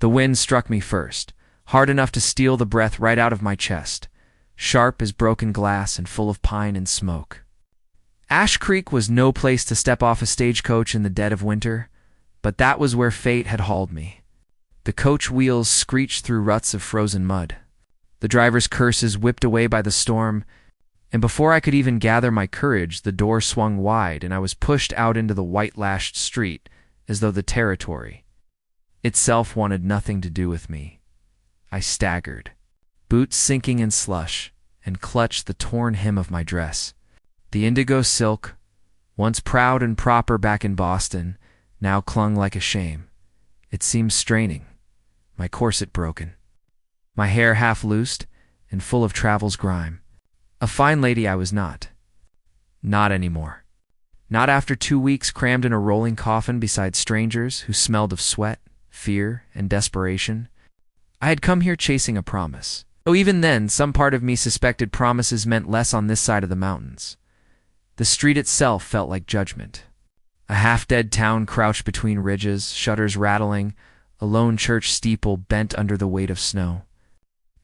The wind struck me first, hard enough to steal the breath right out of my chest, sharp as broken glass and full of pine and smoke. Ash Creek was no place to step off a stagecoach in the dead of winter, but that was where fate had hauled me. The coach wheels screeched through ruts of frozen mud. The driver's curses whipped away by the storm, and before I could even gather my courage, the door swung wide and I was pushed out into the white-lashed street as though the territory itself wanted nothing to do with me. I staggered, boots sinking in slush, and clutched the torn hem of my dress. The indigo silk, once proud and proper back in Boston, now clung like a shame. It seemed straining, my corset broken, my hair half loosed and full of travel's grime. A fine lady I was not. Not anymore. Not after 2 weeks crammed in a rolling coffin beside strangers who smelled of sweat, fear, and desperation. I had come here chasing a promise. Though even then, some part of me suspected promises meant less on this side of the mountains. The street itself felt like judgment. A half-dead town crouched between ridges, shutters rattling, a lone church steeple bent under the weight of snow.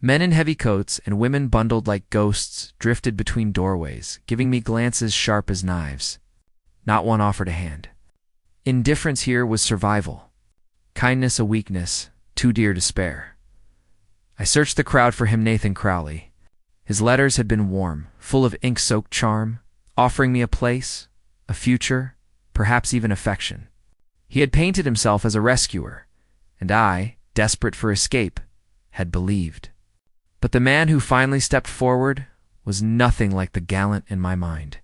Men in heavy coats and women bundled like ghosts drifted between doorways, giving me glances sharp as knives. Not one offered a hand. Indifference here was survival. Kindness a weakness, too dear to spare. I searched the crowd for him, Nathan Crowley. His letters had been warm, full of ink-soaked charm, offering me a place, a future, perhaps even affection. He had painted himself as a rescuer, and I, desperate for escape, had believed. But the man who finally stepped forward was nothing like the gallant in my mind.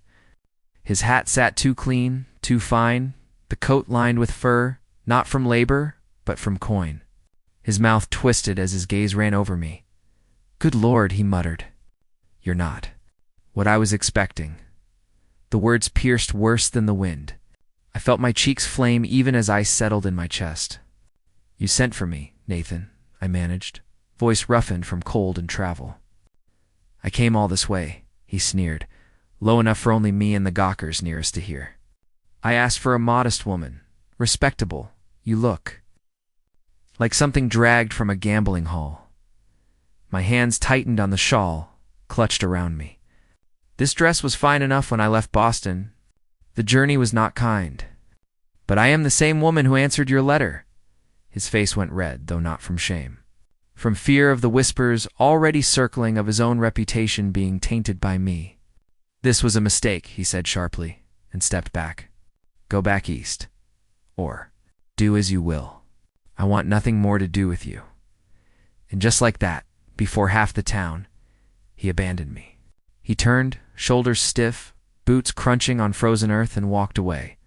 His hat sat too clean, too fine, the coat lined with fur, not from labor, but from coin. His mouth twisted as his gaze ran over me. "Good Lord," he muttered. "You're not what I was expecting." The words pierced worse than the wind. I felt my cheeks flame even as ice settled in my chest. "You sent for me, Nathan," I managed, voice roughened from cold and travel. "I came all this way," he sneered, low enough for only me and the gawkers nearest to hear. "I asked for a modest woman, respectable. You look like something dragged from a gambling hall." My hands tightened on the shawl, clutched around me. This dress was fine enough when I left Boston. The journey was not kind. "But I am the same woman who answered your letter." His face went red, though not from shame. From fear of the whispers already circling of his own reputation being tainted by me. "This was a mistake," he said sharply, and stepped back. "Go back east. Or do as you will. I want nothing more to do with you." And just like that, before half the town, he abandoned me. He turned, shoulders stiff, boots crunching on frozen earth, and walked away.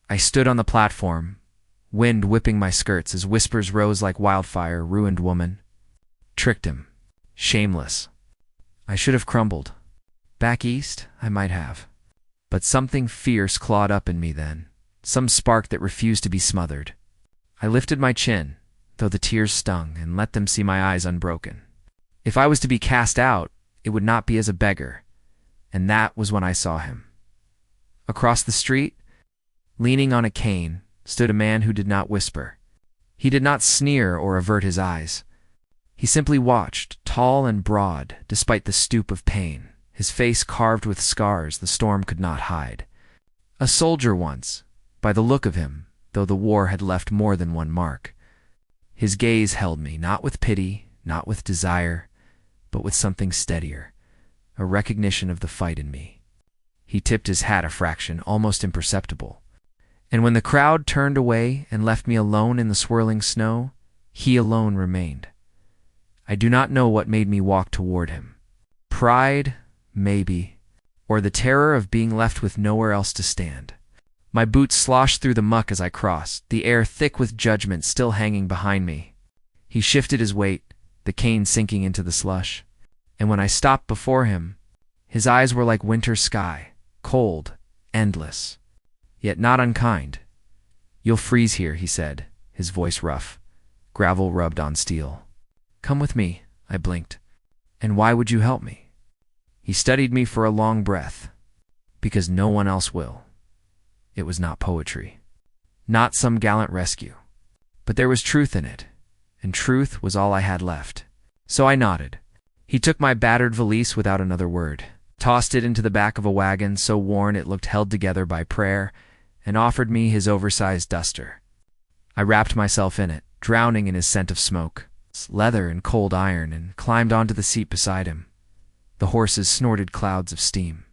I stood on the platform, wind whipping my skirts as whispers rose like wildfire. Ruined woman. Tricked him. Shameless. I should have crumbled. Back east, I might have. But something fierce clawed up in me then, some spark that refused to be smothered. I lifted my chin, though the tears stung, and let them see my eyes unbroken. If I was to be cast out, it would not be as a beggar, and that was when I saw him. Across the street, leaning on a cane, stood a man who did not whisper. He did not sneer or avert his eyes. He simply watched, tall and broad, despite the stoop of pain, his face carved with scars the storm could not hide. A soldier once, by the look of him, though the war had left more than one mark. His gaze held me, not with pity, not with desire, but with something steadier, a recognition of the fight in me. He tipped his hat a fraction, almost imperceptible. And when the crowd turned away and left me alone in the swirling snow, he alone remained. I do not know what made me walk toward him. Pride, maybe, or the terror of being left with nowhere else to stand. My boots sloshed through the muck as I crossed, the air thick with judgment still hanging behind me. He shifted his weight, the cane sinking into the slush. And when I stopped before him, his eyes were like winter sky, cold, endless, yet not unkind. "You'll freeze here," he said, his voice rough, gravel rubbed on steel. "Come with me," I blinked. "And why would you help me?" He studied me for a long breath. "Because no one else will." It was not poetry, not some gallant rescue, but there was truth in it, and truth was all I had left. So I nodded. He took my battered valise without another word, tossed it into the back of a wagon so worn it looked held together by prayer, and offered me his oversized duster. I wrapped myself in it, drowning in his scent of smoke, leather and cold iron, and climbed onto the seat beside him. The horses snorted clouds of steam.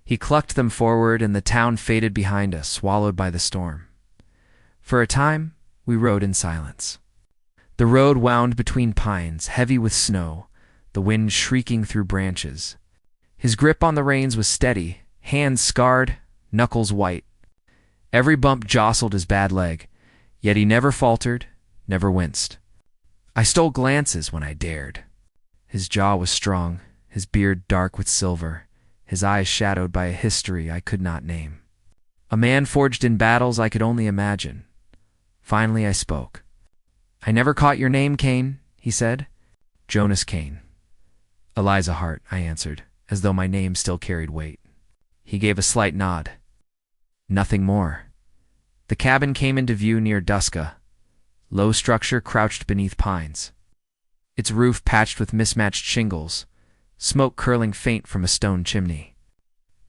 He clucked them forward, and the town faded behind us, swallowed by the storm. For a time, we rode in silence. The road wound between pines, heavy with snow, the wind shrieking through branches. His grip on the reins was steady, hands scarred, knuckles white. Every bump jostled his bad leg, yet he never faltered, never winced. I stole glances when I dared. His jaw was strong, his beard dark with silver, his eyes shadowed by a history I could not name. A man forged in battles I could only imagine. Finally I spoke. "I never caught your name, Kane," he said. "Jonas Kane." "Eliza Hart," I answered, as though my name still carried weight. He gave a slight nod. Nothing more. The cabin came into view near Duska. Low structure crouched beneath pines. Its roof patched with mismatched shingles, smoke curling faint from a stone chimney.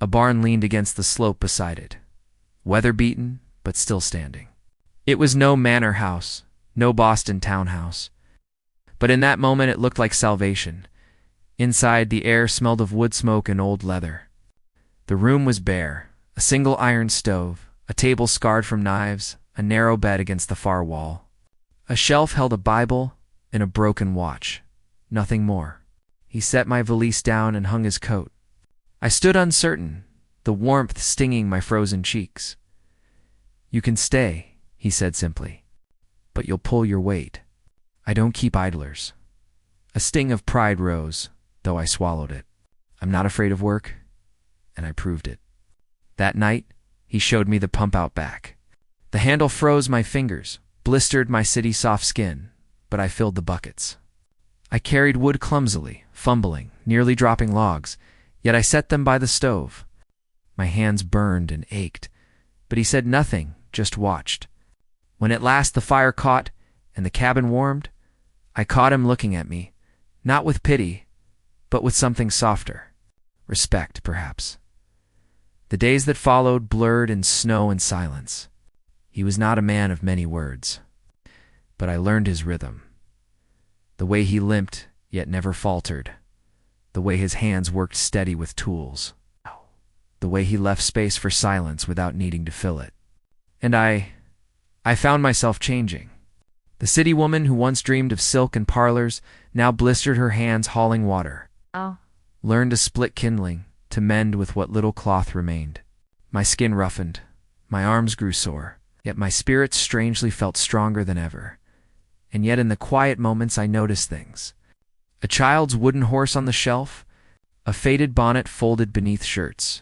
A barn leaned against the slope beside it, weather-beaten but still standing. It was no manor house, no Boston townhouse. But in that moment it looked like salvation. Inside, the air smelled of wood smoke and old leather. The room was bare, a single iron stove, a table scarred from knives, a narrow bed against the far wall. A shelf held a Bible and a broken watch. Nothing more. He set my valise down and hung his coat. I stood uncertain, the warmth stinging my frozen cheeks. "You can stay," he said simply, "but you'll pull your weight. I don't keep idlers." A sting of pride rose, though I swallowed it. I'm not afraid of work, and I proved it. That night, he showed me the pump-out back. The handle froze my fingers, blistered my city-soft skin, but I filled the buckets. I carried wood clumsily, fumbling, nearly dropping logs, yet I set them by the stove. My hands burned and ached, but he said nothing, just watched. When at last the fire caught and the cabin warmed, I caught him looking at me, not with pity, but with something softer. Respect, perhaps. The days that followed blurred in snow and silence. He was not a man of many words, but I learned his rhythm. The way he limped, yet never faltered. The way his hands worked steady with tools. The way he left space for silence without needing to fill it. And I found myself changing. The city woman who once dreamed of silk and parlors now blistered her hands hauling water. Learned to split kindling, to mend with what little cloth remained. My skin roughened, my arms grew sore, yet my spirit strangely felt stronger than ever. And yet in the quiet moments I noticed things. A child's wooden horse on the shelf, a faded bonnet folded beneath shirts.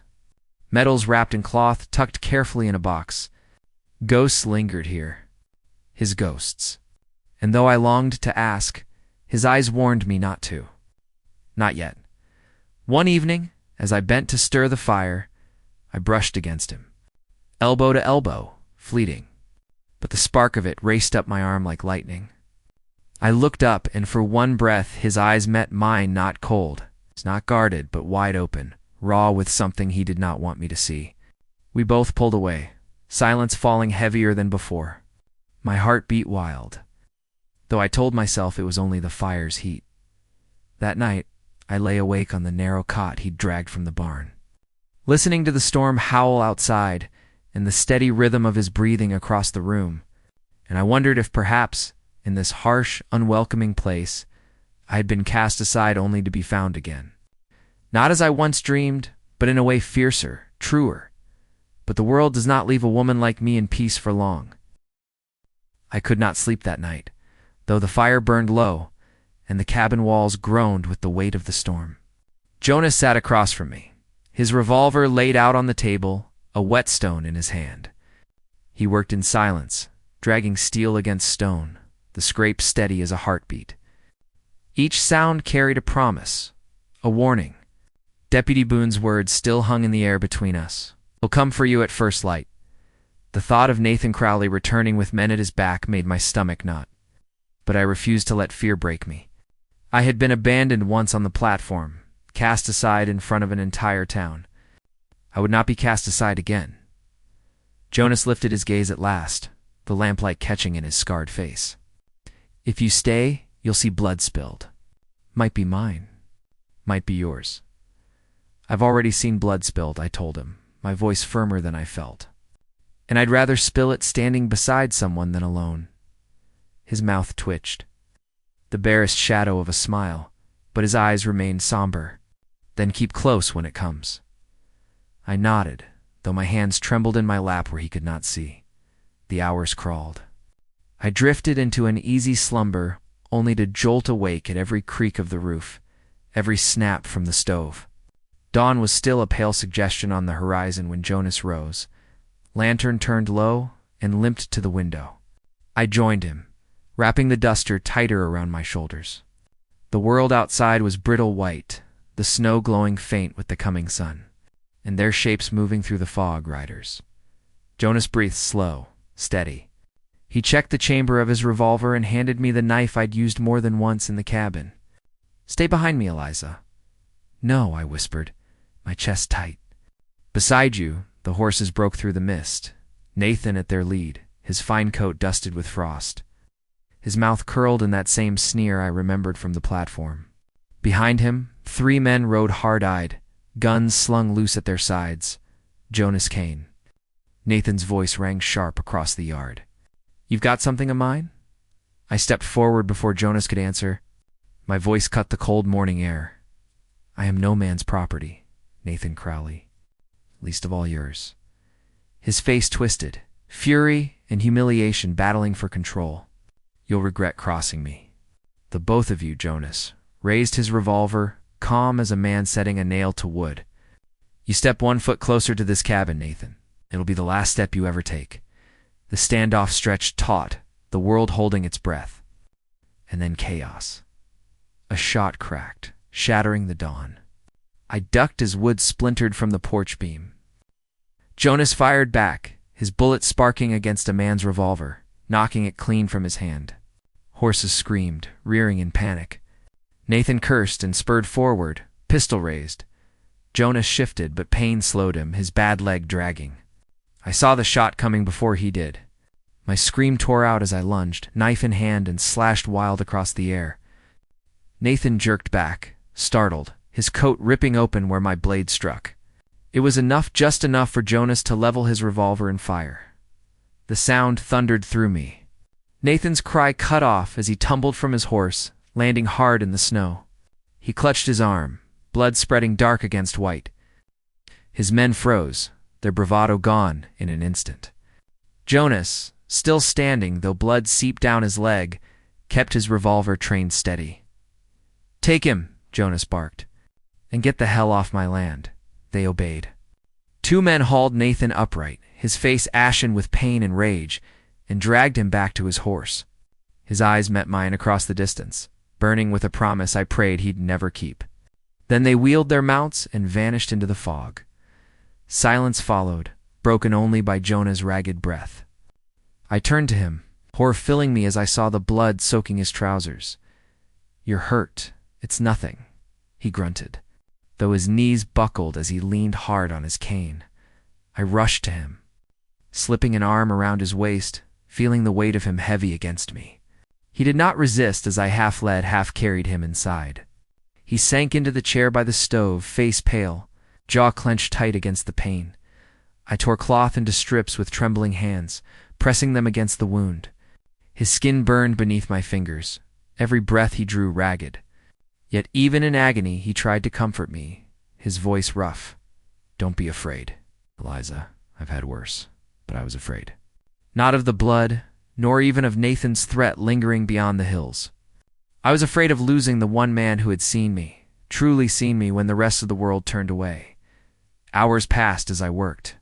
Medals wrapped in cloth tucked carefully in a box. Ghosts lingered here. His ghosts. And though I longed to ask, his eyes warned me not to. Not yet. One evening, as I bent to stir the fire, I brushed against him. Elbow to elbow, fleeting. But the spark of it raced up my arm like lightning. I looked up, and for one breath his eyes met mine, not cold, not guarded, but wide open, raw with something he did not want me to see. We both pulled away, silence falling heavier than before. My heart beat wild, though I told myself it was only the fire's heat. That night, I lay awake on the narrow cot he'd dragged from the barn, listening to the storm howl outside and the steady rhythm of his breathing across the room, and I wondered if perhaps, in this harsh, unwelcoming place, I had been cast aside only to be found again. Not as I once dreamed, but in a way fiercer, truer. But the world does not leave a woman like me in peace for long. I could not sleep that night, though the fire burned low, and the cabin walls groaned with the weight of the storm. Jonas sat across from me, his revolver laid out on the table, a whetstone in his hand. He worked in silence, dragging steel against stone, the scrape steady as a heartbeat. Each sound carried a promise, a warning. Deputy Boone's words still hung in the air between us. "He'll come for you at first light." The thought of Nathan Crowley returning with men at his back made my stomach knot. but I refused to let fear break me. I had been abandoned once on the platform, cast aside in front of an entire town. I would not be cast aside again. Jonas lifted his gaze at last, the lamplight catching in his scarred face. If you stay, you'll see blood spilled. Might be mine. Might be yours. I've already seen blood spilled, I told him, my voice firmer than I felt. And I'd rather spill it standing beside someone than alone. His mouth twitched, the barest shadow of a smile, but his eyes remained somber. Then keep close when it comes. I nodded, though my hands trembled in my lap where he could not see. The hours crawled. I drifted into an easy slumber, only to jolt awake at every creak of the roof, every snap from the stove. Dawn was still a pale suggestion on the horizon when Jonas rose. Lantern turned low and limped to the window. I joined him, wrapping the duster tighter around my shoulders. The world outside was brittle white, the snow glowing faint with the coming sun, and their shapes moving through the fog riders. Jonas breathed slow, steady. He checked the chamber of his revolver and handed me the knife I'd used more than once in the cabin. Stay behind me, Eliza. No, I whispered, my chest tight. Beside you, the horses broke through the mist, Nathan at their lead, his fine coat dusted with frost. His mouth curled in that same sneer I remembered from the platform. Behind him, 3 men rode hard-eyed, guns slung loose at their sides. Jonas Kane. Nathan's voice rang sharp across the yard. You've got something of mine? I stepped forward before Jonas could answer. My voice cut the cold morning air. I am no man's property, Nathan Crowley, least of all yours. His face twisted, fury and humiliation battling for control. You'll regret crossing me. The both of you, Jonas, raised his revolver, calm as a man setting a nail to wood. You step 1 foot closer to this cabin, Nathan. It'll be the last step you ever take. The standoff stretched taut, the world holding its breath. And then chaos. A shot cracked, shattering the dawn. I ducked as wood splintered from the porch beam. Jonas fired back, his bullet sparking against a man's revolver, knocking it clean from his hand. Horses screamed, rearing in panic. Nathan cursed and spurred forward, pistol raised. Jonas shifted, but pain slowed him, his bad leg dragging. I saw the shot coming before he did. My scream tore out as I lunged, knife in hand, and slashed wild across the air. Nathan jerked back, startled, his coat ripping open where my blade struck. It was enough, just enough for Jonas to level his revolver and fire. The sound thundered through me. Nathan's cry cut off as he tumbled from his horse, landing hard in the snow. He clutched his arm, blood spreading dark against white. His men froze, their bravado gone in an instant. Jonas, still standing though blood seeped down his leg, kept his revolver trained steady. Take him, Jonas barked, and get the hell off my land. They obeyed. 2 men hauled Nathan upright, his face ashen with pain and rage, and dragged him back to his horse. His eyes met mine across the distance, burning with a promise I prayed he'd never keep. Then they wheeled their mounts and vanished into the fog. Silence followed, broken only by Jonah's ragged breath. I turned to him, horror filling me as I saw the blood soaking his trousers. You're hurt. It's nothing, he grunted, though his knees buckled as he leaned hard on his cane. I rushed to him, slipping an arm around his waist, feeling the weight of him heavy against me. He did not resist as I half led, half carried him inside. He sank into the chair by the stove, face pale, jaw clenched tight against the pain. I tore cloth into strips with trembling hands, pressing them against the wound. His skin burned beneath my fingers, every breath he drew ragged. Yet even in agony he tried to comfort me, his voice rough. Don't be afraid, Eliza. I've had worse, but I was afraid. Not of the blood, nor even of Nathan's threat lingering beyond the hills. I was afraid of losing the one man who had seen me, truly seen me when the rest of the world turned away. Hours passed as I worked,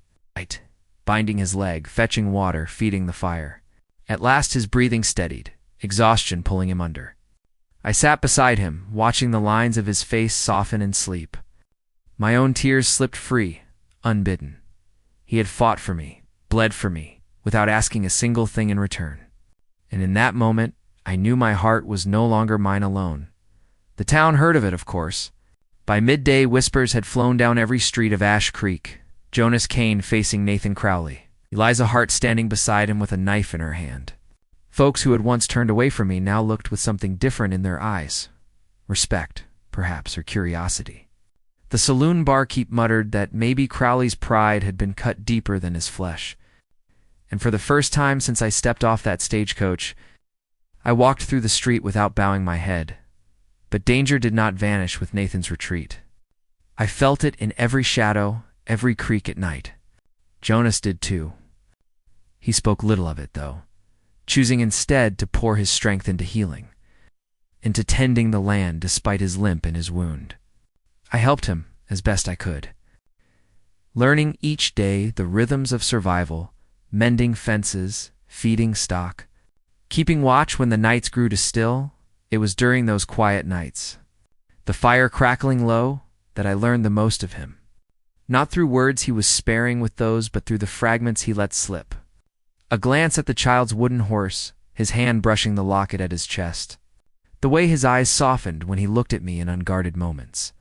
binding his leg, fetching water, feeding the fire. At last his breathing steadied, exhaustion pulling him under. I sat beside him, watching the lines of his face soften in sleep. My own tears slipped free, unbidden. He had fought for me, bled for me, without asking a single thing in return. And in that moment, I knew my heart was no longer mine alone. The town heard of it, of course. By midday, whispers had flown down every street of Ash Creek. Jonas Kane facing Nathan Crowley, Eliza Hart standing beside him with a knife in her hand. Folks who had once turned away from me now looked with something different in their eyes. Respect, perhaps, or curiosity. The saloon barkeep muttered that maybe Crowley's pride had been cut deeper than his flesh. And for the first time since I stepped off that stagecoach, I walked through the street without bowing my head. But danger did not vanish with Nathan's retreat. I felt it in every shadow, every creak at night. Jonas did too. He spoke little of it, though, choosing instead to pour his strength into healing, into tending the land despite his limp and his wound. I helped him as best I could, learning each day the rhythms of survival, mending fences, feeding stock, keeping watch when the nights grew to still. It was during those quiet nights, the fire crackling low, that I learned the most of him. Not through words he was sparing with those, but through the fragments he let slip. A glance at the child's wooden horse, his hand brushing the locket at his chest. The way his eyes softened when he looked at me in unguarded moments.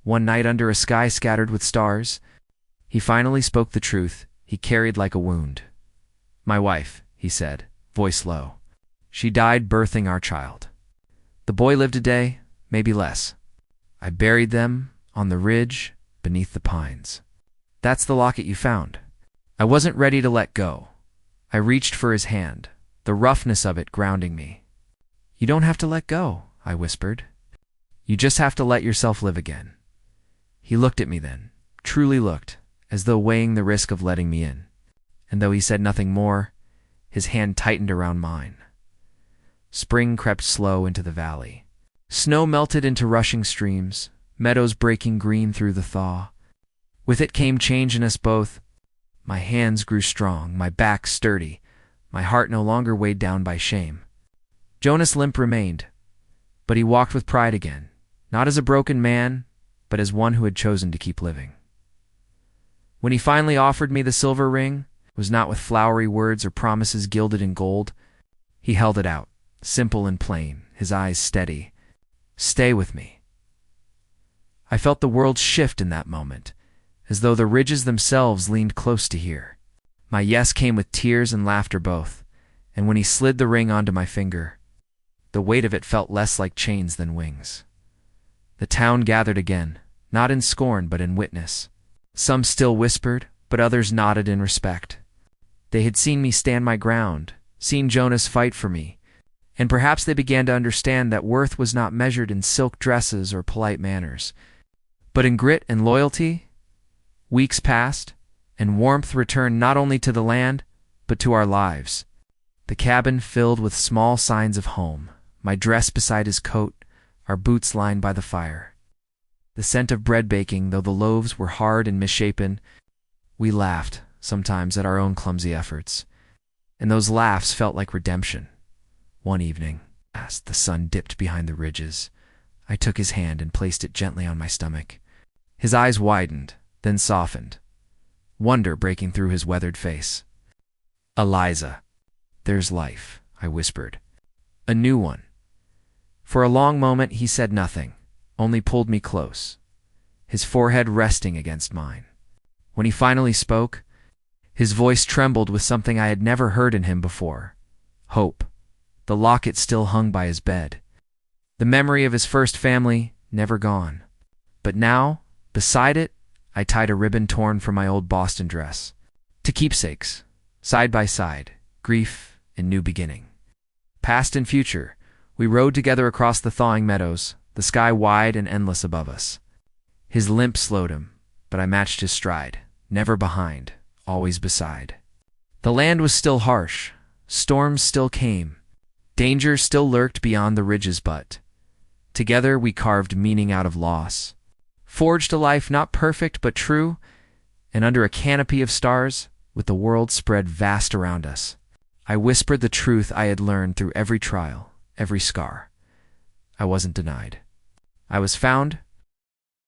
One night under a sky scattered with stars, he finally spoke the truth he carried like a wound. "My wife," he said, voice low. "She died birthing our child. The boy lived a day, maybe less. I buried them on the ridge beneath the pines. That's the locket you found." I wasn't ready to let go. I reached for his hand, the roughness of it grounding me. "You don't have to let go," I whispered. "You just have to let yourself live again." He looked at me then, truly looked, as though weighing the risk of letting me in. And though he said nothing more, his hand tightened around mine. Spring crept slow into the valley. Snow melted into rushing streams, meadows breaking green through the thaw. With it came change in us both. My hands grew strong, my back sturdy, my heart no longer weighed down by shame. Jonas' limp remained, but he walked with pride again, not as a broken man, but as one who had chosen to keep living. When he finally offered me the silver ring, it was not with flowery words or promises gilded in gold. He held it out, simple and plain, his eyes steady. "Stay with me." I felt the world shift in that moment, as though the ridges themselves leaned close to hear. My yes came with tears and laughter both, and when he slid the ring onto my finger, the weight of it felt less like chains than wings. The town gathered again, not in scorn but in witness. Some still whispered, but others nodded in respect. They had seen me stand my ground, seen Jonas fight for me, and perhaps they began to understand that worth was not measured in silk dresses or polite manners, but in grit and loyalty. Weeks passed, and warmth returned not only to the land, but to our lives. The cabin filled with small signs of home, my dress beside his coat, our boots lined by the fire. The scent of bread baking, though the loaves were hard and misshapen. We laughed, sometimes, at our own clumsy efforts, and those laughs felt like redemption. One evening, as the sun dipped behind the ridges, I took his hand and placed it gently on my stomach. His eyes widened, then softened, wonder breaking through his weathered face. "Eliza, there's life," I whispered. "A new one." For a long moment he said nothing, only pulled me close, his forehead resting against mine. When he finally spoke, his voice trembled with something I had never heard in him before: hope. The locket still hung by his bed, the memory of his first family never gone. But now, beside it, I tied a ribbon torn from my old Boston dress. To keepsakes, side by side, grief and new beginning. Past and future, we rode together across the thawing meadows, the sky wide and endless above us. His limp slowed him, but I matched his stride, never behind, always beside. The land was still harsh, storms still came, danger still lurked beyond the ridges, but together we carved meaning out of loss, forged a life not perfect but true, and under a canopy of stars, with the world spread vast around us, I whispered the truth I had learned through every trial, every scar. I wasn't denied. I was found,